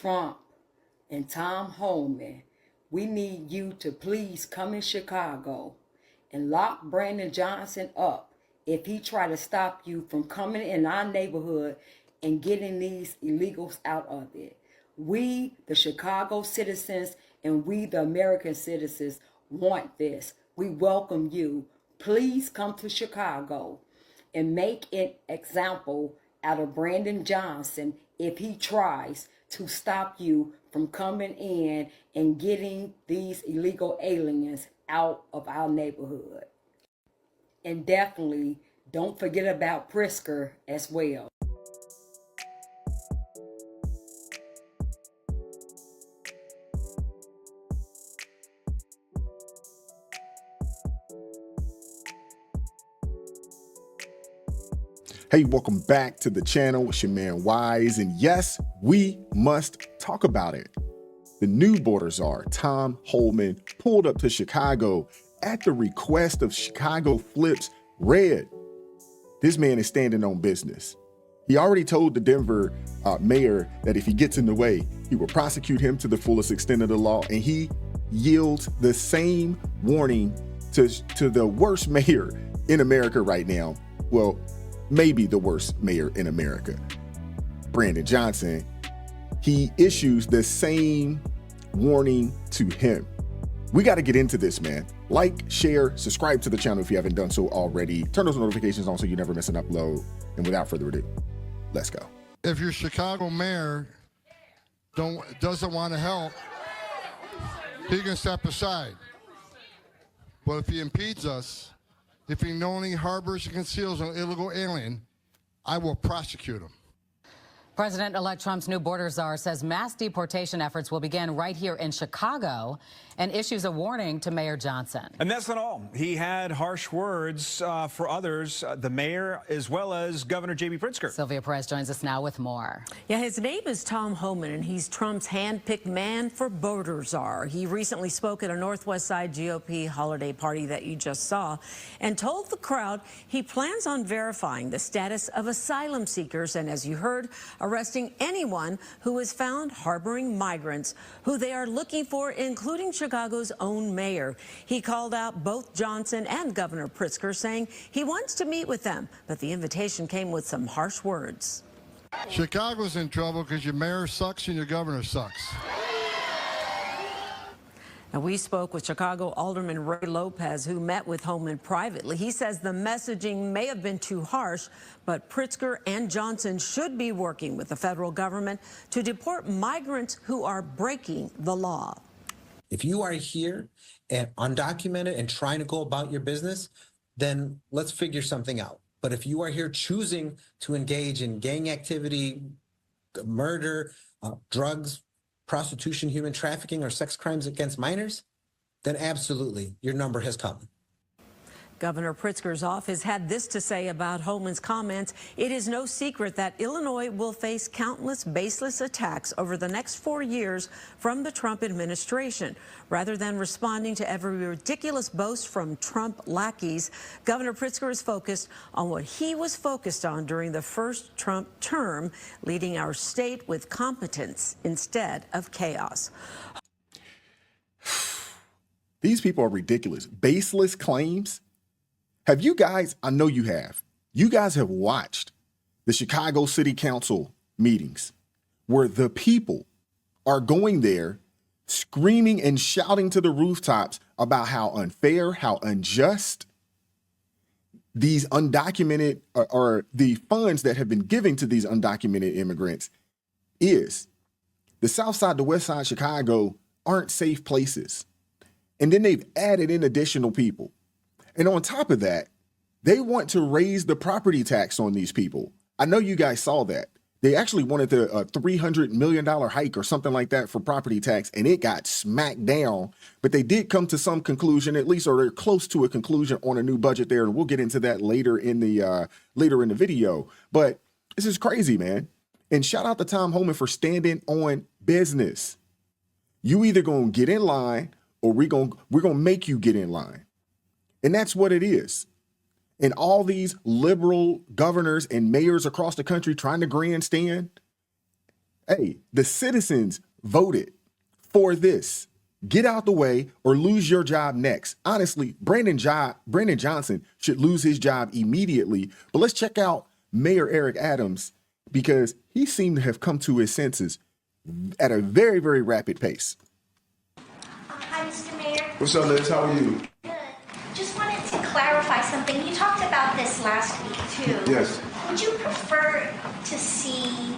Trump and Tom Homan, we need you to please come in Chicago and lock Brandon Johnson up if he try to stop you from coming in our neighborhood and getting these illegals out of it. We, the Chicago citizens, and we, the American citizens, want this. We welcome you. Please come to Chicago and make an example out of Brandon Johnson if he tries to stop you from coming in and getting these illegal aliens out of our neighborhood. And definitely don't forget about Pritzker as well. Hey, welcome back to the channel. It's your man Wise, and yes, we must talk about it. The new border czar, Tom Homan, pulled up to Chicago at the request of Chicago Flips Red. This man is standing on business. He already told the Denver mayor that if he gets in the way, he will prosecute him to the fullest extent of the law, and he yields the same warning to the worst mayor in America right now. Well, maybe the worst mayor in America, Brandon Johnson. He issues the same warning to him. We got to get into this, man. Like, share, subscribe to the channel if you haven't done so already. Turn those notifications on so you never miss an upload. And without further ado, let's go. If your Chicago mayor doesn't want to help, he can step aside. But if he impedes us, if he knowingly harbors and conceals an illegal alien, I will prosecute him. President-elect Trump's new border czar says mass deportation efforts will begin right here in Chicago and issues a warning to Mayor Johnson. And that's not all. He had harsh words for others, the mayor, as well as Governor J.B. Pritzker. Sylvia Perez joins us now with more. Yeah, his name is Tom Homan, and he's Trump's hand-picked man for border czar. He recently spoke at a Northwest Side GOP holiday party that you just saw and told the crowd he plans on verifying the status of asylum seekers and, as you heard, arresting anyone who is found harboring migrants who they are looking for, including Chicago's own mayor. He called out both Johnson and Governor Pritzker, saying he wants to meet with them, but the invitation came with some harsh words. Chicago's in trouble because your mayor sucks and your governor sucks. Now, we spoke with Chicago Alderman Ray Lopez, who met with Homan privately. He says the messaging may have been too harsh, but Pritzker and Johnson should be working with the federal government to deport migrants who are breaking the law. If you are here and undocumented and trying to go about your business, then let's figure something out. But if you are here choosing to engage in gang activity, murder, drugs, prostitution, human trafficking, or sex crimes against minors, then absolutely, your number has come. Governor Pritzker's office had this to say about Homan's comments. It is no secret that Illinois will face countless baseless attacks over the next 4 years from the Trump administration. Rather than responding to every ridiculous boast from Trump lackeys, Governor Pritzker is focused on what he was focused on during the first Trump term, leading our state with competence instead of chaos. These people are ridiculous. Baseless claims. Have you guys, I know you have, you guys have watched the Chicago City Council meetings where the people are going there screaming and shouting to the rooftops about how unfair, how unjust these undocumented or the funds that have been given to these undocumented immigrants is. The South Side, the West Side, Chicago aren't safe places. And then they've added in additional people. And on top of that, they want to raise the property tax on these people. I know you guys saw that. They actually wanted a $300 million hike or something like that for property tax, and it got smacked down. But they did come to some conclusion, at least, or they're close to a conclusion on a new budget there, and we'll get into that later in the video. But this is crazy, man. And shout out to Tom Homan for standing on business. You either gonna get in line or we're gonna make you get in line. And that's what it is. And all these liberal governors and mayors across the country trying to grandstand, Hey, the citizens voted for this. Get out the way or lose your job next. Honestly, Brandon Johnson should lose his job immediately. But let's check out Mayor Eric Adams, because he seemed to have come to his senses at a very, very rapid pace. Hi, Mr. Mayor. What's up, Liz? How are you? Good. Just wanted to clarify something. You talked about this last week, too. Yes. Would you prefer to see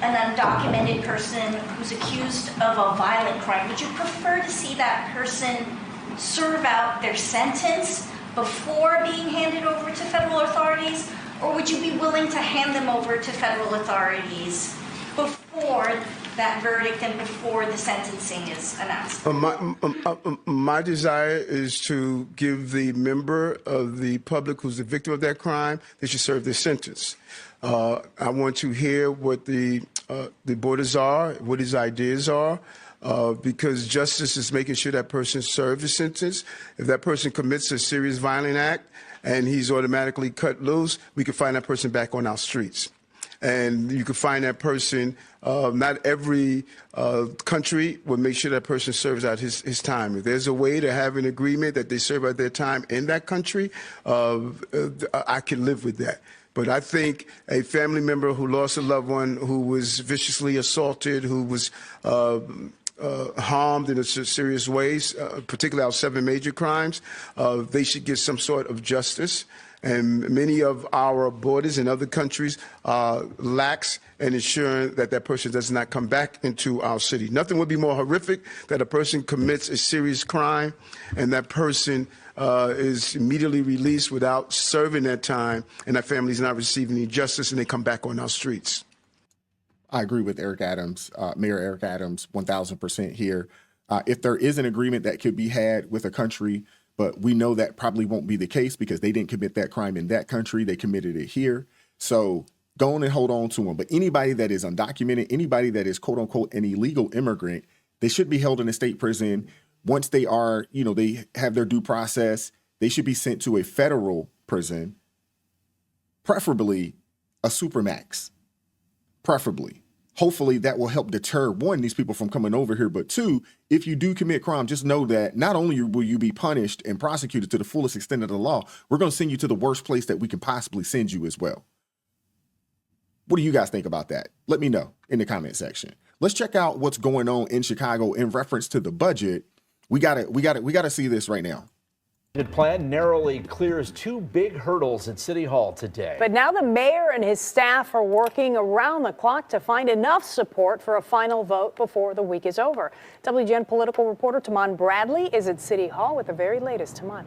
an undocumented person who's accused of a violent crime? Would you prefer to see that person serve out their sentence before being handed over to federal authorities? Or would you be willing to hand them over to federal authorities before that verdict and before the sentencing is announced? My desire is to give the member of the public who's the victim of that crime, they should serve their sentence. I want to hear what the borders are, what his ideas are, because justice is making sure that person serves the sentence. If that person commits a serious violent act and he's automatically cut loose, we can find that person back on our streets. And you can find that person, not every country will make sure that person serves out his time. If there's a way to have an agreement that they serve out their time in that country, I can live with that. But I think a family member who lost a loved one, who was viciously assaulted, who was harmed in a serious ways, particularly our 7 major crimes, they should get some sort of justice. And many of our borders in other countries lax in ensuring that that person does not come back into our city. Nothing would be more horrific that a person commits a serious crime and that person is immediately released without serving that time, and that family is not receiving any justice, and they come back on our streets. I agree with Eric Adams, Mayor Eric Adams, 1,000% here. If there is an agreement that could be had with a country, but we know that probably won't be the case because they didn't commit that crime in that country. They committed it here. So go on and hold on to them. But anybody that is undocumented, anybody that is, quote unquote, an illegal immigrant, they should be held in a state prison. Once they are, they have their due process, they should be sent to a federal prison, preferably a supermax, preferably. Hopefully that will help deter, one, these people from coming over here, but two, if you do commit crime, just know that not only will you be punished and prosecuted to the fullest extent of the law, we're going to send you to the worst place that we can possibly send you as well. What do you guys think about that? Let me know in the comment section. Let's check out what's going on in Chicago in reference to the budget. We gotta see this right now. The plan narrowly clears 2 big hurdles at City Hall today. But now the mayor and his staff are working around the clock to find enough support for a final vote before the week is over. WGN political reporter Taman Bradley is at City Hall with the very latest. Taman.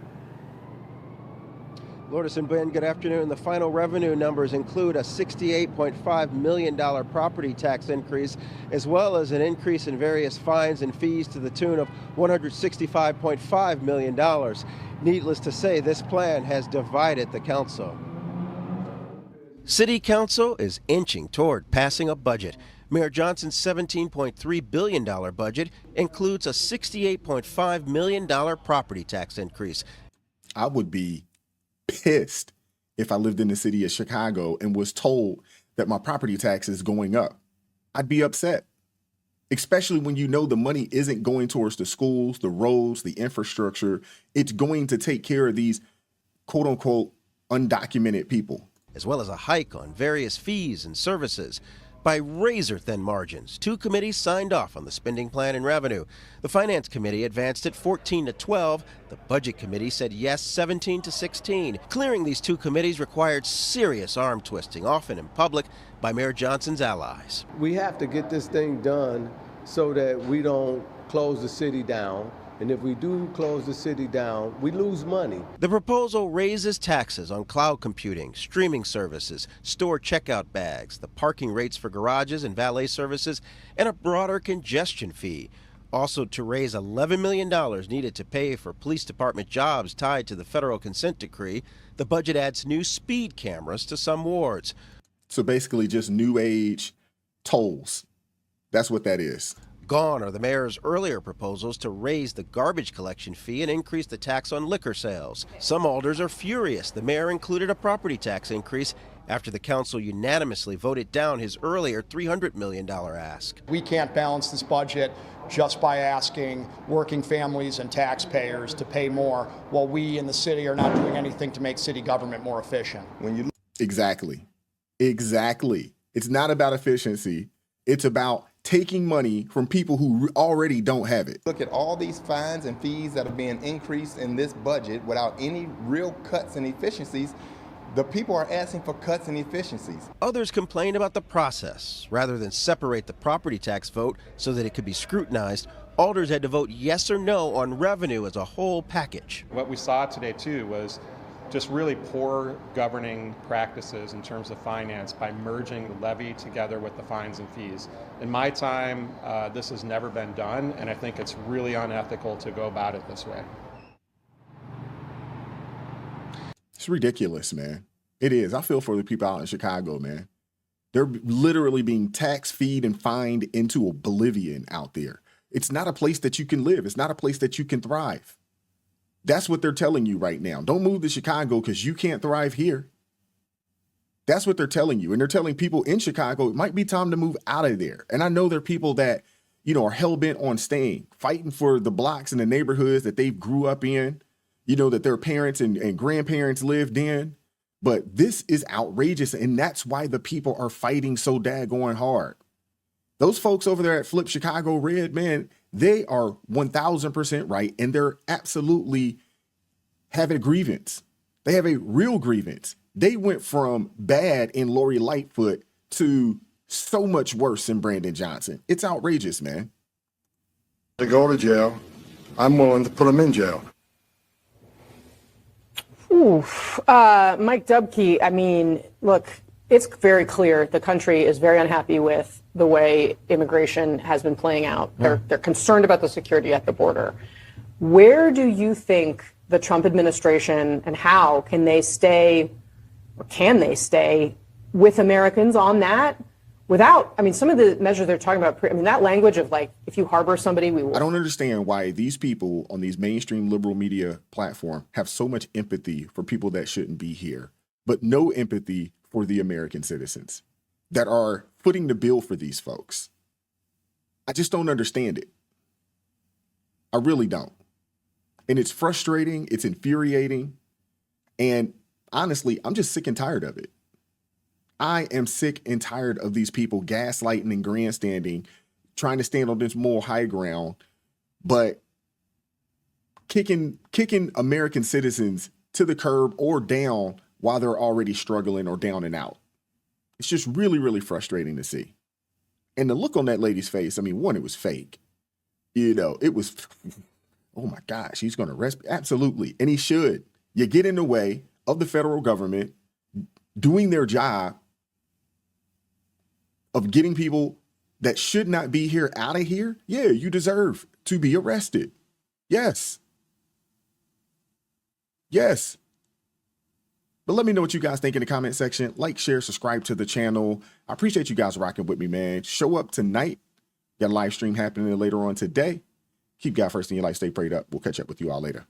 Lourdes and Ben, good afternoon. The final revenue numbers include a $68.5 million property tax increase, as well as an increase in various fines and fees to the tune of $165.5 million. Needless to say, this plan has divided the council. City Council is inching toward passing a budget. Mayor Johnson's $17.3 billion budget includes a $68.5 million property tax increase. I would be pissed if I lived in the city of Chicago and was told that my property tax is going up. I'd be upset, especially when you know the money isn't going towards the schools, the roads, the infrastructure. It's going to take care of these quote unquote undocumented people. As well as a hike on various fees and services. By razor-thin margins, 2 committees signed off on the spending plan and revenue. The Finance Committee advanced it 14-12. The Budget Committee said yes 17-16. Clearing these 2 committees required serious arm twisting, often in public, by Mayor Johnson's allies. We have to get this thing done so that we don't close the city down. And if we do close the city down, we lose money. The proposal raises taxes on cloud computing, streaming services, store checkout bags, the parking rates for garages and valet services, and a broader congestion fee. Also to raise $11 million needed to pay for police department jobs tied to the federal consent decree. The budget adds new speed cameras to some wards. So basically just new age tolls. That's what that is. Gone are the mayor's earlier proposals to raise the garbage collection fee and increase the tax on liquor sales. Some alders are furious. The mayor included a property tax increase after the council unanimously voted down his earlier $300 million ask. We can't balance this budget just by asking working families and taxpayers to pay more while we in the city are not doing anything to make city government more efficient. Exactly. It's not about efficiency. It's about taking money from people who already don't have it. Look at all these fines and fees that are being increased in this budget without any real cuts and efficiencies. The people are asking for cuts and efficiencies. Others complained about the process. Rather than separate the property tax vote so that it could be scrutinized, alders had to vote yes or no on revenue as a whole package. What we saw today, too, was just really poor governing practices in terms of finance by merging the levy together with the fines and fees. In my time, this has never been done, and I think it's really unethical to go about it this way. It's ridiculous, man. It is. I feel for the people out in Chicago, man. They're literally being taxed, feed, and fined into oblivion out there. It's not a place that you can live. It's not a place that you can thrive. That's what they're telling you right now. Don't move to Chicago because you can't thrive here. That's what they're telling you. And they're telling people in Chicago, it might be time to move out of there. And I know there are people that, are hell-bent on staying, fighting for the blocks and the neighborhoods that they grew up in, that their parents and grandparents lived in. But this is outrageous. And that's why the people are fighting so daggone hard. Those folks over there at Flip Chicago Red, man, they are 1,000% right. And they're absolutely have a grievance. They have a real grievance. They went from bad in Lori Lightfoot to so much worse in Brandon Johnson. It's outrageous, man. To go to jail, I'm willing to put them in jail. Oof. Mike Dubke, I mean, look, it's very clear the country is very unhappy with the way immigration has been playing out. They're concerned about the security at the border. Where do you think the Trump administration and how can they stay with Americans on that without, some of the measures they're talking about, that language of like, if you harbor somebody, we will. I don't understand why these people on these mainstream liberal media platforms have so much empathy for people that shouldn't be here, but no empathy for the American citizens that are footing the bill for these folks. I just don't understand it. I really don't. And it's frustrating. It's infuriating. And honestly, I'm just sick and tired of it. I am sick and tired of these people gaslighting and grandstanding, trying to stand on this moral high ground, but kicking American citizens to the curb or down while they're already struggling or down and out. It's just really, really frustrating to see. And the look on that lady's face, one, it was fake. It was, oh my gosh, he's going to arrest me. Absolutely. And he should. You get in the way of the federal government doing their job of getting people that should not be here out of here. Yeah, you deserve to be arrested. Yes. Yes. But let me know what you guys think in the comment section. Like, share, subscribe to the channel. I appreciate you guys rocking with me, man. Show up tonight. Got a live stream happening later on today. Keep God first in your life. Stay prayed up. We'll catch up with you all later.